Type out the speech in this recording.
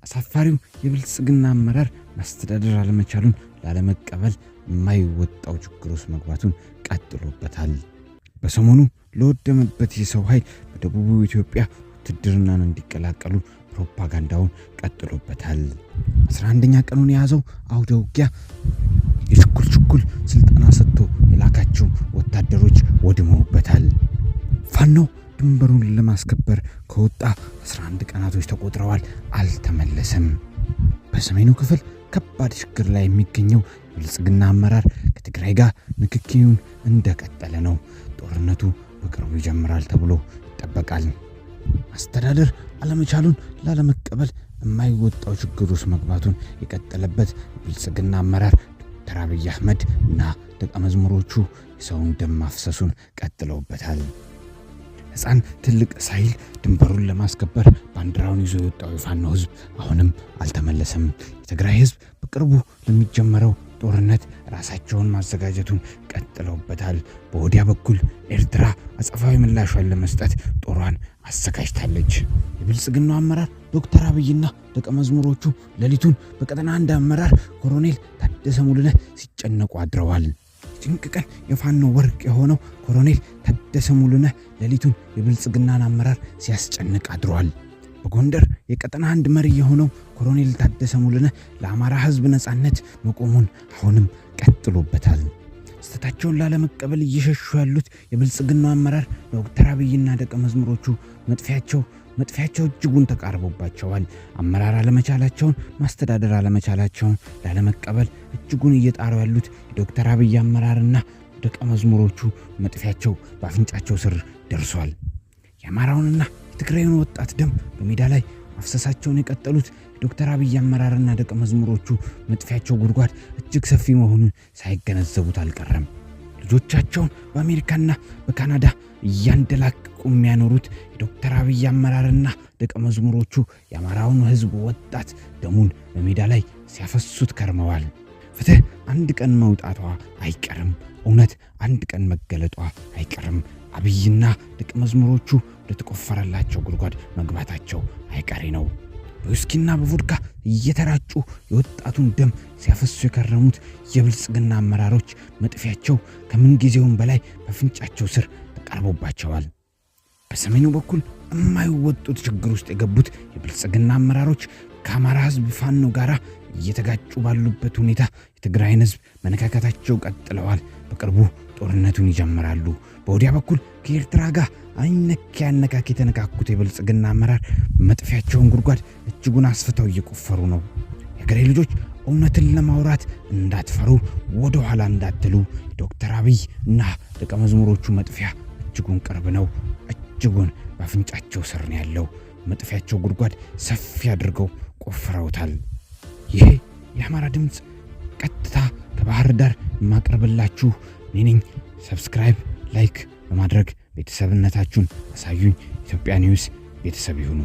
አሳፋሪው የብልጽግና አመራር ማስተዳደር አለመቻሉን ላለመቀበል የማይወጣው ችግር ውስጥ መግባቱን ቀጥሎበታል። በሰሞኑ ለወደመበት የሰው ኃይል በደቡብ ኢትዮጵያ ውትድርናን እንዲቀላቀሉ ፕሮፓጋንዳውን ቀጥሎበታል። 11ኛ ቀኑን የያዘው አውደ ውጊያ የችኩል ስልጠና ሰጥቶ የላካቸው ወታደሮች ወድመውበታል። ፋኖ ድንበሩን ለማስከበር ከወጣ 11 ቀናቶች ተቆጥረዋል፣ አልተመለሰም። በሰሜኑ ክፍል ከባድ ችግር ላይ የሚገኘው የብልጽግና አመራር ከትግራይ ጋር ንክኪውን እንደቀጠለ ነው። ጦርነቱ በቅርቡ ይጀምራል ተብሎ ይጠበቃል። አስተዳደር አለመቻሉን ላለመቀበል የማይወጣው ችግር ውስጥ መግባቱን የቀጠለበት የብልጽግና አመራር ዶክተር አብይ አህመድ እና ደቀ መዝሙሮቹ የሰውን ደም ማፍሰሱን ቀጥለውበታል። ሕፃን ትልቅ ሳይል ድንበሩን ለማስከበር ባንዲራውን ይዞ የወጣው የፋኖ ህዝብ አሁንም አልተመለሰም። የትግራይ ህዝብ በቅርቡ ለሚጀመረው ጦርነት ራሳቸውን ማዘጋጀቱን ቀጥለውበታል። በወዲያ በኩል ኤርትራ አጸፋዊ ምላሿን ለመስጠት ጦሯን አዘጋጅታለች። የብልጽግናው አመራር ዶክተር አብይና ደቀ መዝሙሮቹ ሌሊቱን በቀጠና አንድ አመራር ኮሎኔል ታደሰ ሙሉነህ ሲጨነቁ አድረዋል። ጭንቅ ቀን የፋኖ ወርቅ የሆነው ኮሎኔል ታደሰ ሙሉነህ ሌሊቱን የብልጽግናን አመራር ሲያስጨንቅ አድሯል። በጎንደር የቀጠና አንድ መሪ የሆነው ኮሎኔል ታደሰ ሙሉነህ ለአማራ ህዝብ ነጻነት መቆሙን አሁንም ቀጥሎበታል። ስተታቸውን ላለመቀበል እየሸሹ ያሉት የብልጽግናው አመራር ዶክተር አብይና ደቀ መዝሙሮቹ መጥፊያቸው እጅጉን ተቃርቦባቸዋል። አመራር አለመቻላቸውን፣ ማስተዳደር አለመቻላቸውን ላለመቀበል እጅጉን እየጣሩ ያሉት የዶክተር አብይ አመራርና ደቀ መዝሙሮቹ መጥፊያቸው በአፍንጫቸው ስር ደርሷል። የአማራውንና የትግራዩን ወጣት ደም በሜዳ ላይ ማፍሰሳቸውን የቀጠሉት የዶክተር አብይ አመራርና ደቀ መዝሙሮቹ መጥፊያቸው ጉድጓድ እጅግ ሰፊ መሆኑን ሳይገነዘቡት አልቀረም። ልጆቻቸውን በአሜሪካና በካናዳ እያንደላቀቁ የሚያኖሩት የዶክተር አብይ አመራርና ደቀ መዝሙሮቹ የአማራውን ህዝብ ወጣት ደሙን በሜዳ ላይ ሲያፈሱት ከርመዋል። ፍትህ አንድ ቀን መውጣቷ አይቀርም። እውነት አንድ ቀን መገለጧ አይቀርም። አብይና ደቀ መዝሙሮቹ ለተቆፈረላቸው ጉድጓድ መግባታቸው አይቀሬ ነው። በውስኪና በቮድካ እየተራጩ የወጣቱን ደም ሲያፈሱ የከረሙት የብልጽግና አመራሮች መጥፊያቸው ከምን ጊዜውም በላይ በፍንጫቸው ስር ተቃርቦባቸዋል። በሰሜኑ በኩል የማይወጡት ችግር ውስጥ የገቡት የብልጽግና አመራሮች ከአማራ ህዝብ ፋኖ ጋራ እየተጋጩ ባሉበት ሁኔታ የትግራይን ህዝብ መነካካታቸው ቀጥለዋል። በቅርቡ ጦርነቱን ይጀምራሉ። በወዲያ በኩል ከኤርትራ ጋር አይነካ ያነካክ የተነካኩት የብልጽግና አመራር መጥፊያቸውን ጉድጓድ እጅጉን አስፍተው እየቆፈሩ ነው። የሀገሬ ልጆች እውነትን ለማውራት እንዳትፈሩ፣ ወደ ኋላ እንዳትሉ። ዶክተር አብይ እና ደቀ መዝሙሮቹ መጥፊያ እጅጉን ቅርብ ነው። እጅጉን በአፍንጫቸው ስር ነው ያለው። መጥፊያቸው ጉድጓድ ሰፊ አድርገው ቆፍረውታል። ይሄ የአማራ ድምፅ ቀጥታ ከባህር ዳር የማቀርብላችሁ እኔ ነኝ። ሰብስክራይብ፣ ላይክ በማድረግ ቤተሰብነታችሁን አሳዩኝ። ኢትዮጵያ ኒውስ ቤተሰብ ይሁኑ።